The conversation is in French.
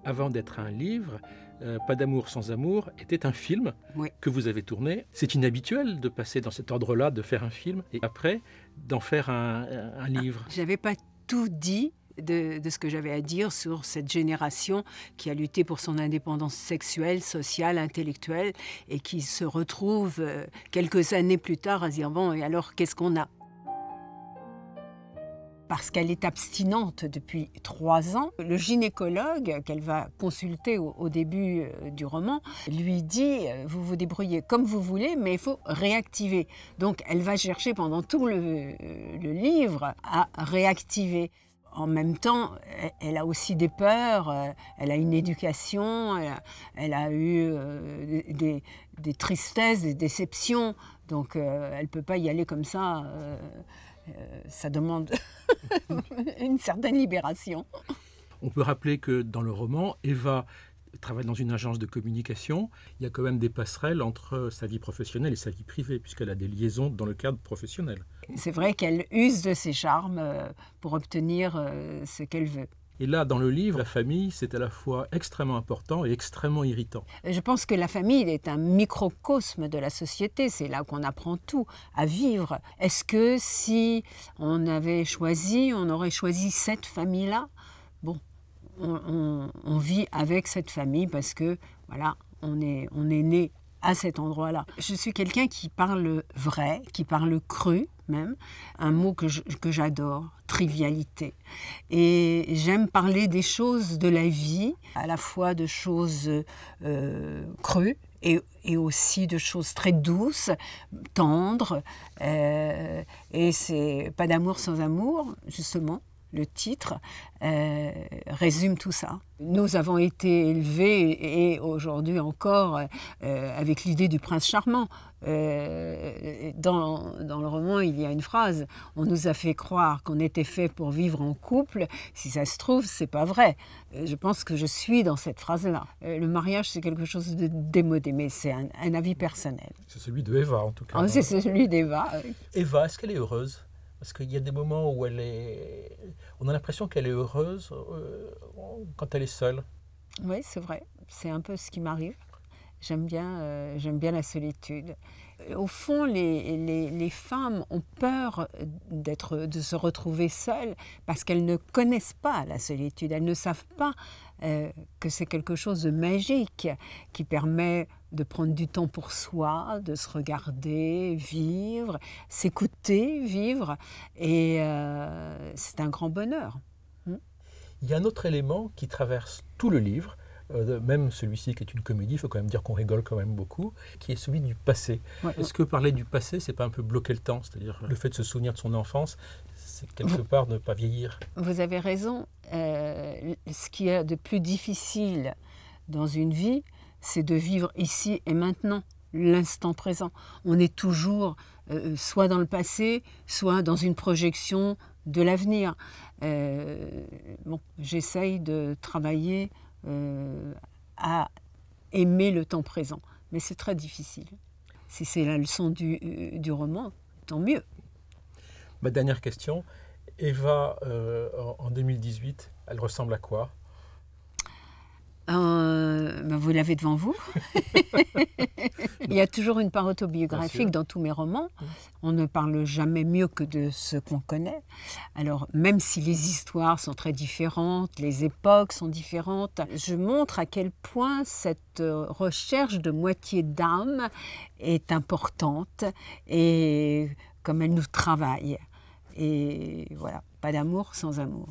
avant d'être un livre, Pas d'amour sans amour était un film Oui. que vous avez tourné. C'est inhabituel de passer dans cet ordre-là, de faire un film et après d'en faire un livre. Je n'avais pas tout dit de ce que j'avais à dire sur cette génération qui a lutté pour son indépendance sexuelle, sociale, intellectuelle et qui se retrouve quelques années plus tard à dire « bon, et alors qu'est-ce qu'on a ?» Parce qu'elle est abstinente depuis 3 ans. Le gynécologue qu'elle va consulter au début du roman lui dit « vous vous débrouillez comme vous voulez, mais il faut réactiver ». Donc elle va chercher pendant tout le livre à réactiver. En même temps, elle a aussi des peurs, elle a une éducation, elle a eu des tristesses, des déceptions. Donc elle ne peut pas y aller comme ça. Ça demande une certaine libération. On peut rappeler que dans le roman, Eva travaille dans une agence de communication. Il y a quand même des passerelles entre sa vie professionnelle et sa vie privée, puisqu'elle a des liaisons dans le cadre professionnel. C'est vrai qu'elle use de ses charmes pour obtenir ce qu'elle veut. Et là, dans le livre, la famille, c'est à la fois extrêmement important et extrêmement irritant. Je pense que la famille est un microcosme de la société. C'est là qu'on apprend tout, à vivre. Est-ce que si on avait choisi, on aurait choisi cette famille-là? Bon, on vit avec cette famille parce que, voilà, on est né à cet endroit-là. Je suis quelqu'un qui parle vrai, qui parle cru même, un mot que j'adore, trivialité. Et j'aime parler des choses de la vie, à la fois de choses crues et aussi de choses très douces, tendres. Et c'est Pas d'amour sans amour, justement. Le titre résume tout ça. Nous avons été élevés, et aujourd'hui encore, avec l'idée du prince charmant. Dans le roman, il y a une phrase « On nous a fait croire qu'on était fait pour vivre en couple. Si ça se trouve, c'est pas vrai. » Je pense que je suis dans cette phrase-là. Le mariage, c'est quelque chose de démodé, mais c'est un avis personnel. C'est celui de Eva, en tout cas. Oh, c'est celui d'Eva. Eva, est-ce qu'elle est heureuse ? Parce qu'il y a des moments où on a l'impression qu'elle est heureuse quand elle est seule. Oui, c'est vrai. C'est un peu ce qui m'arrive. J'aime bien la solitude. Au fond, les femmes ont peur de se retrouver seules parce qu'elles ne connaissent pas la solitude. Elles ne savent pas que c'est quelque chose de magique qui permet de prendre du temps pour soi, de se regarder, vivre, s'écouter, vivre. Et c'est un grand bonheur. Il y a un autre élément qui traverse tout le livre, même celui-ci qui est une comédie, il faut quand même dire qu'on rigole quand même beaucoup, qui est celui du passé. Ouais. Est-ce que parler du passé, c'est pas un peu bloquer le temps? C'est-à-dire le fait de se souvenir de son enfance, c'est quelque part ne pas vieillir. Vous avez raison. Ce qui est de plus difficile dans une vie, c'est de vivre ici et maintenant, l'instant présent. On est toujours soit dans le passé, soit dans une projection de l'avenir. Bon, j'essaye de travailler à aimer le temps présent, mais c'est très difficile. Si c'est la leçon du roman, tant mieux. Ma dernière question, Eva, en 2018, elle ressemble à quoi? Vous l'avez devant vous. Il y a toujours une part autobiographique dans tous mes romans. On ne parle jamais mieux que de ce qu'on connaît. Alors, même si les histoires sont très différentes, les époques sont différentes, je montre à quel point cette recherche de moitié d'âme est importante et comme elle nous travaille. Et voilà, pas d'amour sans amour.